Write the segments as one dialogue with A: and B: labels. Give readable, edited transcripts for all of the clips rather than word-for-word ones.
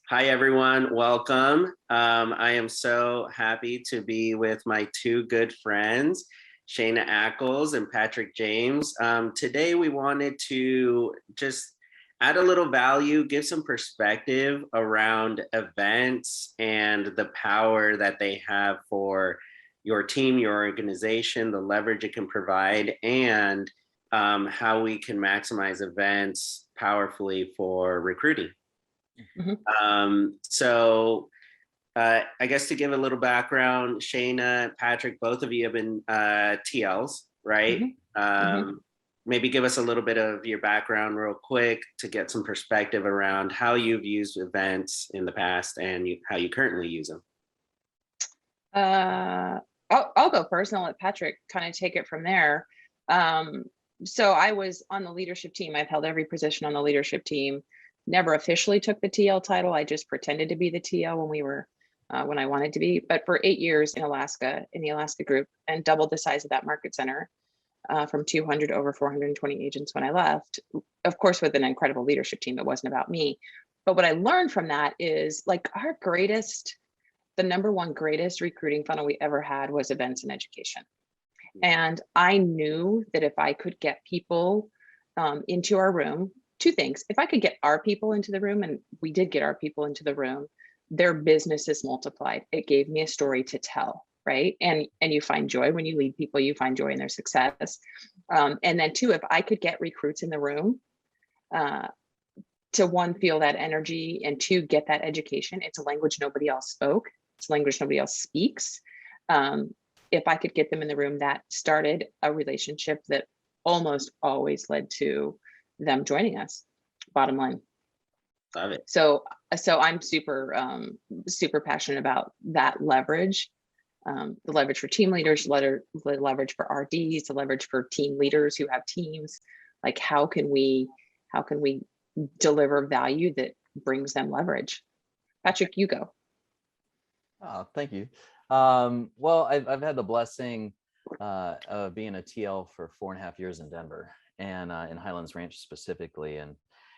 A: Hi, everyone. Welcome. I am so happy to be with my two good friends, Shayna Ackles and Patrick James. Today, we wanted to just add a little value, give some perspective around events and the power that they have for your team, your organization, the leverage it can provide, and how we can maximize events powerfully for recruiting.
B: Mhm,
A: I guess to give a little background, Shayna, Patrick, both of you have been TLs, right?
B: mhm, mhm.
A: Maybe give us a little bit of your background real quick to get some perspective around how you've used events in the past and how you currently use them.
B: Uh, I'll go first and I'll let Patrick kind of take it from there. Um, so I was on the leadership team. I've held every position on the leadership team. Never officially took the TL title. I just pretended to be the TL when I wanted to be. But for 8 years in Alaska, in the Alaska group, and doubled the size of that market center from 200 to over 420 agents when I left. Of course, with an incredible leadership team, it wasn't about me. But what I learned from that is like the number one greatest recruiting funnel we ever had was events and education. And I knew that if I could get people into our room, two things. If I could get our people into the room, and we did get our people into the room, their business is multiplied. It gave me a story to tell, right? And you find joy when you lead people. You find joy in their success. And then two, if I could get recruits in the room, uh, to one, feel that energy, and two, get that education. It's a language nobody else spoke. It's a language nobody else speaks. Um, if I could get them in the room, that started a relationship that almost always led to them joining us. Bottom line.
A: Love it.
B: So I'm super passionate about that leverage. The leverage for team leaders, the leverage for RDs, the leverage for team leaders who have teams. Like how can we deliver value that brings them leverage? Patrick, you go.
C: Oh, thank you. Well, I've had the blessing of being a TL for 4.5 years in Denver and in Highlands Ranch specifically, and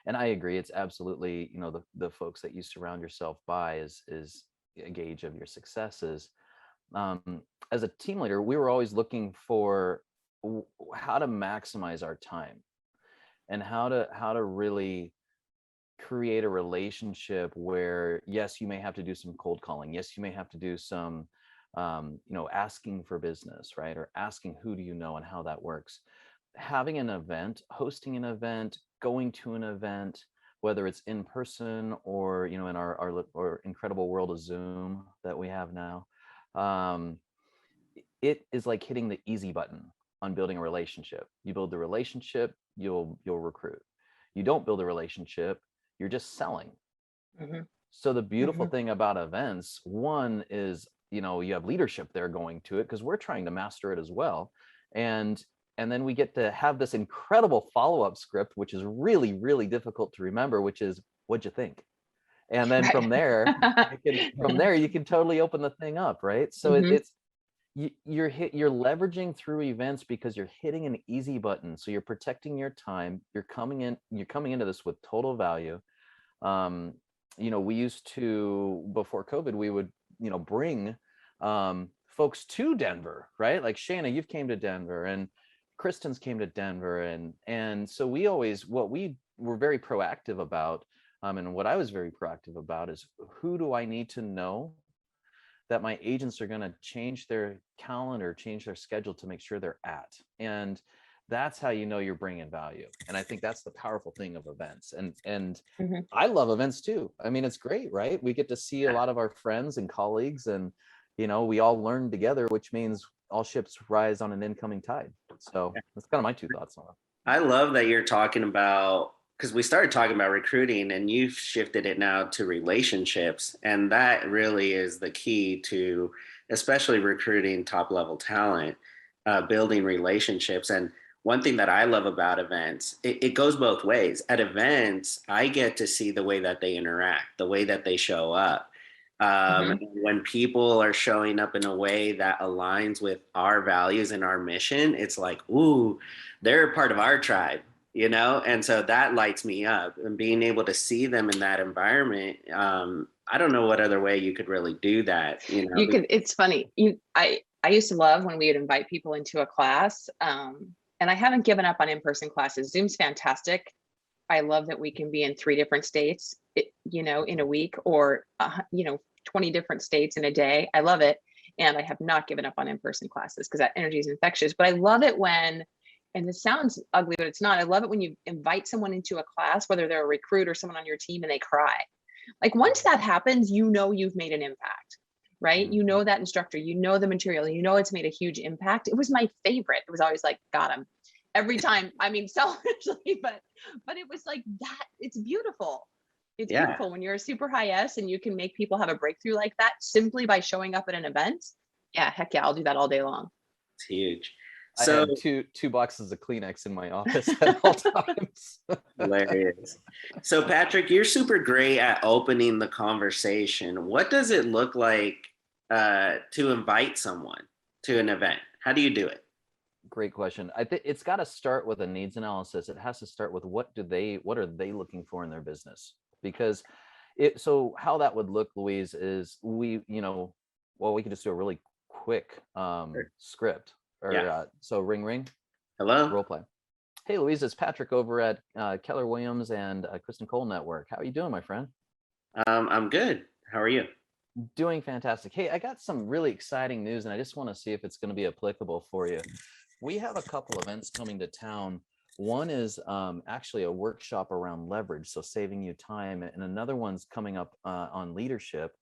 C: I agree. It's absolutely, the folks that you surround yourself by is a gauge of your successes. As a team leader, we were always looking for how to maximize our time and how to really create a relationship where, yes, you may have to do some cold calling, yes, you may have to do some asking for business, right, or asking who do you know and how that works. Having an event, hosting an event, going to an event, whether it's in person or in our incredible world of Zoom that we have now, um, it is like hitting the easy button on building a relationship. You build the relationship, you'll recruit. You don't build a relationship, you're just selling.
B: Hmm.
C: So the beautiful
B: Hmm.
C: thing about events, one is, you have leadership there going to it because we're trying to master it as well. And and then we get to have this incredible follow-up script, which is really, really difficult to remember, which is, what'd you think? And then
B: Right.
C: you can totally open the thing up, right? So
B: Hmm.
C: it's you're leveraging through events because you're hitting an easy button. So you're protecting your time. You're coming into this with total value. um we used to, before COVID, we would bring folks to Denver, right? Like Shana, you've came to Denver, and Kristen's came to Denver, and so what we were very proactive about, and what I was very proactive about, is who do I need to know that my agents are going to change their calendar, change their schedule to make sure they're at. And that's how you're bringing value. And I think that's the powerful thing of events. And
B: Hmm.
C: I love events too. I mean, it's great, right? We get to see a lot of our friends and colleagues, and we all learn together, which means all ships rise on an incoming tide. So that's kind of my two thoughts on it.
A: I love that you're talking about, because we started talking about recruiting and you've shifted it now to relationships. And that really is the key to, especially recruiting top level talent, building relationships. And one thing that I love about events, it goes both ways. At events, I get to see the way that they interact, the way that they show up.
B: Hmm.
A: When people are showing up in a way that aligns with our values and our mission, it's like, ooh, they're a part of our tribe. And so that lights me up, and being able to see them in that environment. I don't know what other way you could really do that,
B: You could, it's funny. I used to love when we would invite people into a class. And I haven't given up on in-person classes. Zoom's fantastic. I love that we can be in 3 different states, in a week, or 20 different states in a day. I love it. And I have not given up on in-person classes because that energy is infectious. But I love it when, and it sounds ugly, but it's not. I love it when you invite someone into a class, whether they're a recruit or someone on your team, and they cry. Like once that happens, you've made an impact, right? That instructor, the material, it's made a huge impact. It was my favorite. It was always like, got him every time. I mean, selfishly, but it was like that. It's beautiful. It's
A: Yeah.
B: beautiful when you're a super high S and you can make people have a breakthrough like that simply by showing up at an event. Yeah, heck yeah, I'll do that all day long.
A: It's huge.
C: I
A: So
C: have two boxes of Kleenex in my office at all times.
A: hilarious. So Patrick, you're super great at opening the conversation. What does it look like to invite someone to an event? How do you do it?
C: Great question. I think it's got to start with a needs analysis. It has to start with what are they looking for in their business? Because so how that would look, Louise, is we could just do a really quick script. Or
A: Yeah.
C: So ring.
A: Hello.
C: Role play. Hey, Louise, it's Patrick over at Keller Williams and Kristen Cole Network. How are you doing, my friend?
A: I'm good. How are you?
C: Doing fantastic. Hey, I got some really exciting news, and I just want to see if it's going to be applicable for you. We have a couple events coming to town. One is actually a workshop around leverage, so saving you time, and another one's coming up on leadership.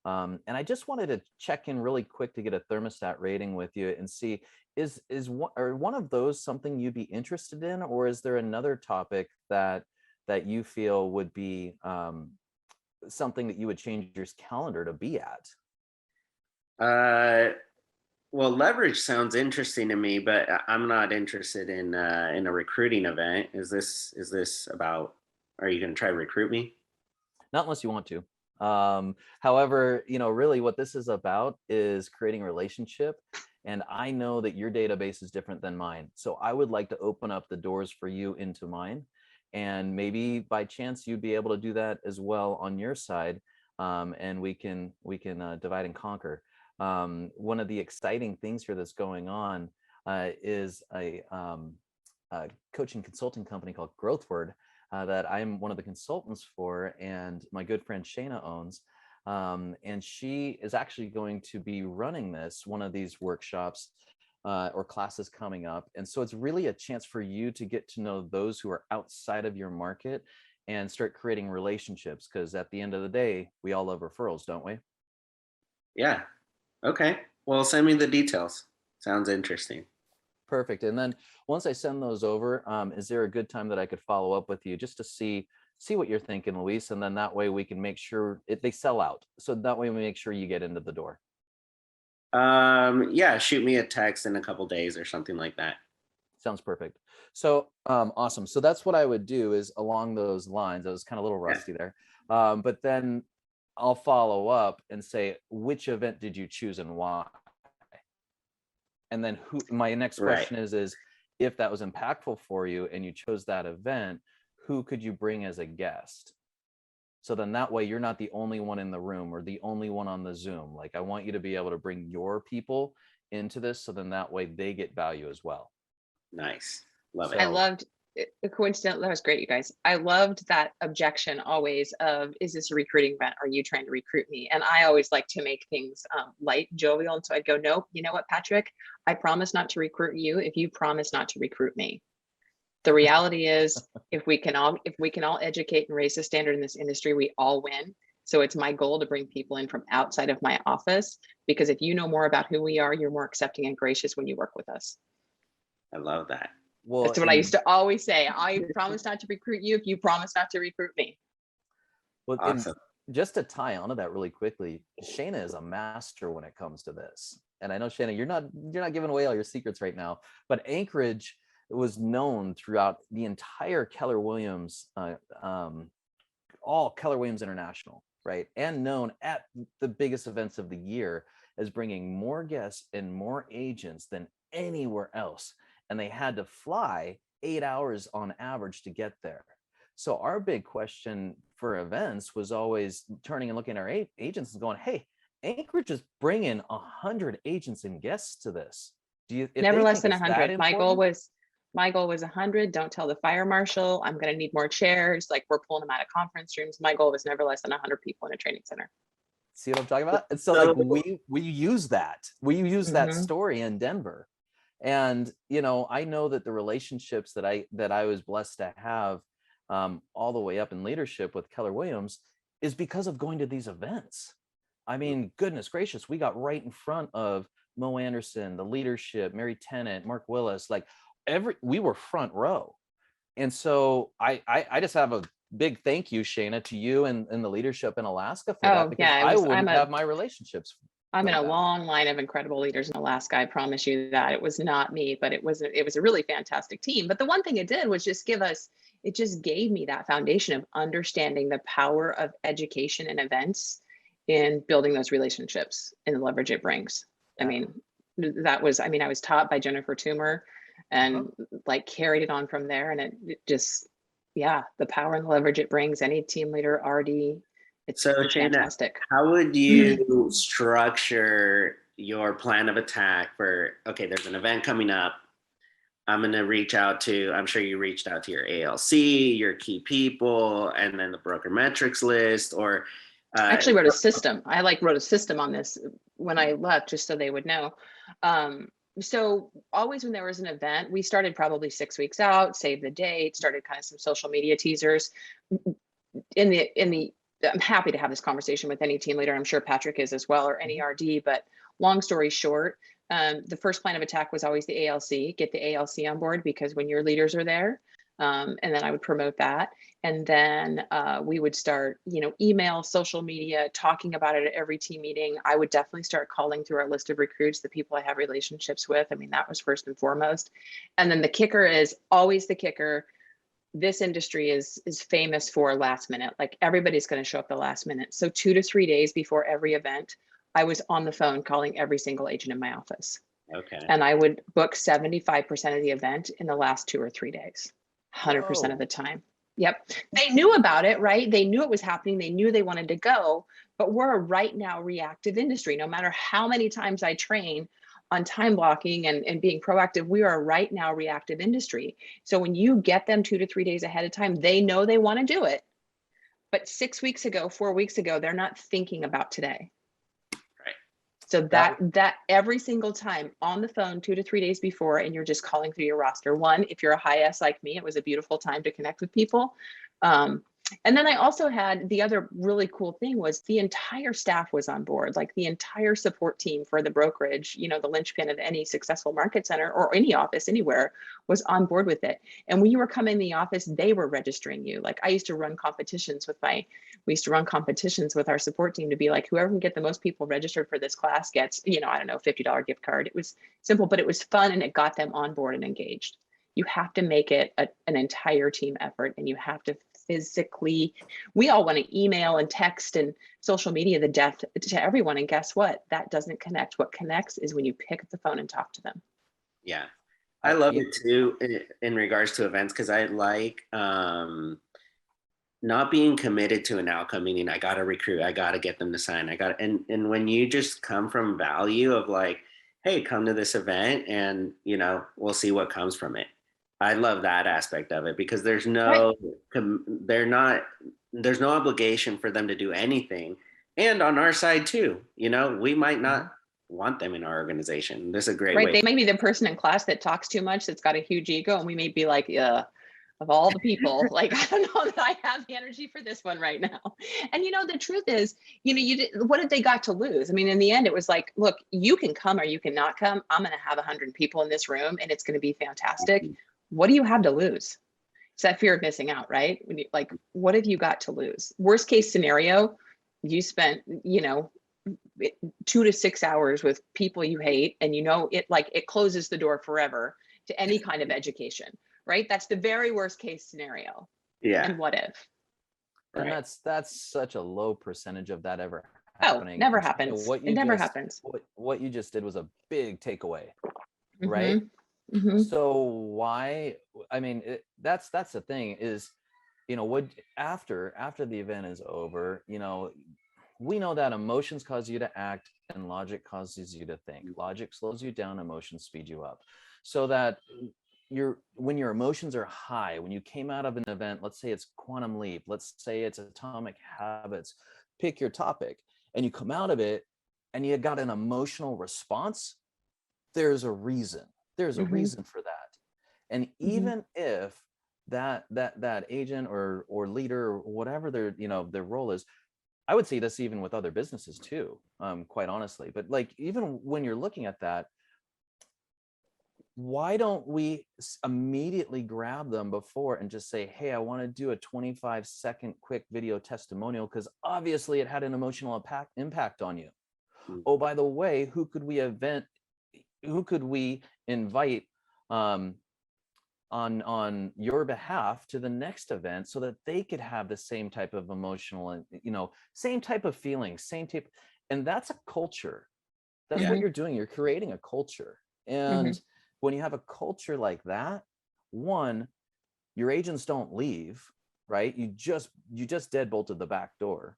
C: And I just wanted to check in really quick to get a thermostat rating with you and see is one of those something you'd be interested in, or is there another topic that you feel would be something that you would change your calendar to be at?
A: Well, leverage sounds interesting to me, but I'm not interested in a recruiting event. Is this about? Are you going to try to recruit me?
C: Not unless you want to. However, really what this is about is creating a relationship. And I know that your database is different than mine. So I would like to open up the doors for you into mine. And maybe by chance, you'd be able to do that as well on your side. And we can divide and conquer. One of the exciting things here that's going on is a coaching consulting company called GrowthWord. That I'm one of the consultants for, and my good friend Shayna owns. And she is actually going to be running one of these workshops or classes coming up. And so it's really a chance for you to get to know those who are outside of your market and start creating relationships. Because at the end of the day, we all love referrals, don't we?
A: Yeah. Okay. Well, send me the details. Sounds interesting.
C: Perfect. And then once I send those over, is there a good time that I could follow up with you just to see what you're thinking, Luis? And then that way we can make sure they sell out. So that way we make sure you get into the door.
A: Yeah, shoot me a text in a couple days or something like that.
C: Sounds perfect. So awesome. So that's what I would do is along those lines. I was kind of a little rusty there. But then I'll follow up and say, which event did you choose and why? And then my next question is if that was impactful for you and you chose that event, who could you bring as a guest? So then that way you're not the only one in the room or the only one on the Zoom. Like I want you to be able to bring your people into this. So then that way they get value as well.
A: Nice. Love it.
B: I loved the coincidence. That was great, you guys. I loved that objection always of, is this a recruiting event? Are you trying to recruit me? And I always like to make things light, jovial. And so I'd go, nope, you know what, Patrick, I promise not to recruit you if you promise not to recruit me. The reality is if we can all educate and raise the standard in this industry, we all win. So it's my goal to bring people in from outside of my office, because if you know more about who we are, you're more accepting and gracious when you work with us.
A: I love that.
B: Well, that's what I used to always say. I promise not to recruit you if you promise not to recruit me.
C: Well, awesome. Just to tie onto that really quickly, Shayna is a master when it comes to this. And I know, Shayna, you're not giving away all your secrets right now, but Anchorage was known throughout the entire Keller Williams, all Keller Williams International, right? And known at the biggest events of the year as bringing more guests and more agents than anywhere else. And they had to fly 8 hours on average to get there. So our big question for events was always turning and looking at our agents and going, hey, Anchorage is bringing 100 agents and guests to this. Do you, if
B: Never
C: they
B: less
C: think
B: than
C: it's that
B: 100.
C: important,
B: My goal was 100. Don't tell the fire marshal. I'm going to need more chairs. Like, we're pulling them out of conference rooms. My goal was never less than 100 people in a training center.
C: see what I'm talking about? And so like we use that story in Denver. And, you know, I know that the relationships that I was blessed to have all the way up in leadership with Keller Williams is because of going to these events. I mean, goodness gracious, we got right in front of Mo Anderson, the leadership, Mary Tennant, Mark Willis, like we were front row. And so I just have a big thank you, Shana, to you and the leadership in Alaska for that, because I wouldn't have my relationships.
B: I'm in a long line of incredible leaders in Alaska. I promise you that. It was not me, but it was a really fantastic team. But the one thing it did was just it just gave me that foundation of understanding the power of education and events in building those relationships and the leverage it brings. Yeah. I was taught by Jennifer Toomer and like carried it on from there. And it just, the power and the leverage it brings, any team leader already. It's fantastic.
A: How would you structure your plan of attack for, okay, there's an event coming up. I'm going to reach out to, I'm sure you reached out to your ALC, your key people, and then the broker metrics list, or
B: I actually wrote a system. I wrote a system on this when I left, just so they would know. So always when there was an event, we started probably 6 weeks out, save the date, started kind of some social media teasers. I'm happy to have this conversation with any team leader. I'm sure Patrick is as well, or any RD, but long story short, the first plan of attack was always the ALC, get the ALC on board, because when your leaders are there, and then I would promote that. And then we would start, email, social media, talking about it at every team meeting. I would definitely start calling through our list of recruits, the people I have relationships with. That was first and foremost. And then the kicker is always the kicker. This industry is famous for last minute. Like, everybody's going to show up the last minute. So 2 to 3 days before every event, I was on the phone calling every single agent in my office.
A: Okay.
B: And I would book 75% of the event in the last 2 or 3 days, 100% of the time. Yep. They knew about it, right? They knew it was happening. They knew they wanted to go, but we're a right now reactive industry. No matter how many times I train on time blocking and being proactive, we are a right now reactive industry. So when you get them 2 to 3 days ahead of time, they know they want to do it. But 6 weeks ago, 4 weeks ago, they're not thinking about today.
A: Right.
B: So that every single time on the phone 2 to 3 days before, and you're just calling through your roster. One, if you're a high S like me, it was a beautiful time to connect with people. And then I also had the other really cool thing was the entire staff was on board, like the entire support team for the brokerage, the linchpin of any successful market center or any office anywhere was on board with it. And when you were coming in the office, they were registering you. Like, I used to run competitions with our support team to be like, whoever can get the most people registered for this class gets, $50 gift card. It was simple, but it was fun, and it got them on board and engaged. You have to make it an entire team effort, and you have to physically, we all want to email and text and social media the death to everyone. And guess what? That doesn't connect. What connects is when you pick up the phone and talk to them.
A: Yeah. I love it too in regards to events, because I like not being committed to an outcome, meaning I got to recruit, I got to get them to sign, and when you just come from value of like, hey, come to this event and, we'll see what comes from it. I love that aspect of it, because there's no obligation for them to do anything. And on our side too, we might not want them in our organization. This is a great way.
B: They may be the person in class that talks too much, that's got a huge ego. And we may be like, of all the people, like, I don't know that I have the energy for this one right now. And the truth is, what have they got to lose? In the end, it was like, look, you can come or you can not come. I'm going to have 100 people in this room and it's going to be fantastic. Mm-hmm. What do you have to lose? It's that fear of missing out, right? When you, like, what have you got to lose? Worst case scenario, you spent, 2 to 6 hours with people you hate, and it closes the door forever to any kind of education, right? That's the very worst case scenario.
A: Yeah.
B: And what if?
C: And right. that's such a low percentage of that ever happening.
B: Never happens. It never happens.
C: What you just did was a big takeaway,
B: Mm-hmm.
C: right?
B: Mhm.
C: So why, I mean, that's the thing is, what after the event is over, we know that emotions cause you to act and logic causes you to think. Logic slows you down, emotions speed you up. So that when your emotions are high, when you came out of an event, let's say it's Quantum Leap, let's say it's Atomic Habits, pick your topic, and you come out of it and you got an emotional response, there's a reason. There's a
B: Mhm.
C: reason for that. And
B: Mhm.
C: even if that agent or leader or whatever their role is, I would say this even with other businesses too, quite honestly. But like, even when you're looking at that, why don't we immediately grab them before and just say, hey, I want to do a 25-second quick video testimonial because obviously it had an emotional impact on you. Oh, by the way, who could we invite on your behalf to the next event so that they could have the same type of emotional and same type of feeling, same type. And that's a culture. That's what
B: Mhm.
C: you're doing. You're creating a culture. And
B: Mhm.
C: when you have a culture like that, one, your agents don't leave, right? You just deadbolted the back door.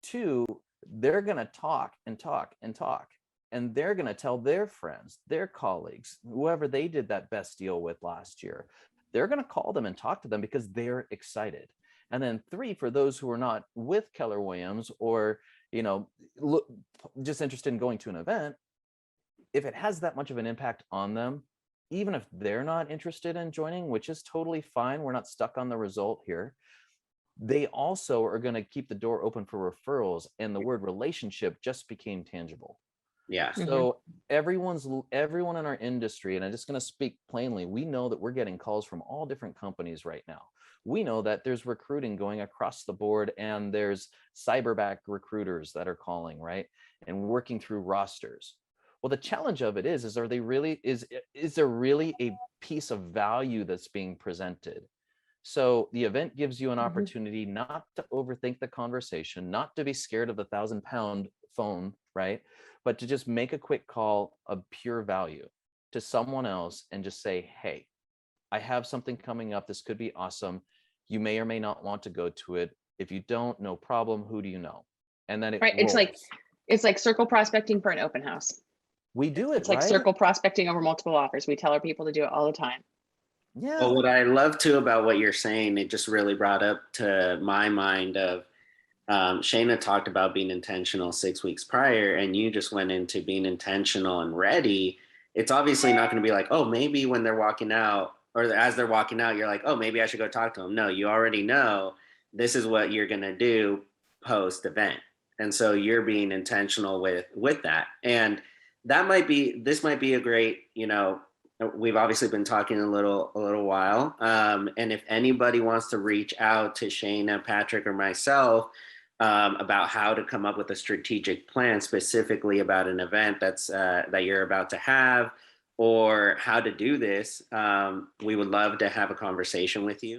C: Two, they're going to talk and talk and talk, and they're going to tell their friends, their colleagues, whoever they did that best deal with last year. They're going to call them and talk to them because they're excited. And then three, for those who are not with Keller Williams or just interested in going to an event, if it has that much of an impact on them, even if they're not interested in joining, which is totally fine, we're not stuck on the result here, they also are going to keep the door open for referrals, and the word relationship just became tangible.
A: Yeah.
B: Mhm.
C: So everyone in our industry, and I'm just going to speak plainly, we know that we're getting calls from all different companies right now. We know that there's recruiting going across the board, and there's cyberback recruiters that are calling, right, and working through rosters. Well, the challenge of it is are they really is there really a piece of value that's being presented? So the event gives you an
B: Mhm.
C: opportunity not to overthink the conversation, not to be scared of the 1,000-pound phone, right? But to just make a quick call of pure value to someone else and just say, hey, I have something coming up. This could be awesome. You may or may not want to go to it. If you don't, no problem. Who do you know? And then it
B: Right.
C: rolls.
B: It's like circle prospecting for an open house.
C: We do it,
B: It's like
C: right?
B: circle prospecting over multiple offers. We tell our people to do it all the time.
A: Well,
C: Yeah.
A: what I love too about what you're saying, it just really brought up to my mind of Shayna talked about being intentional 6 weeks prior, and you just went into being intentional and ready. It's obviously not going to be like, oh, maybe when they're walking out or as they're walking out, you're like, oh, maybe I should go talk to them. No, you already know this is what you're going to do post event. And so you're being intentional with that. And this might be a great, we've obviously been talking a little while. And if anybody wants to reach out to Shayna, Patrick, or myself, about how to come up with a strategic plan specifically about an event that you're about to have, or how to do this, we would love to have a conversation with you.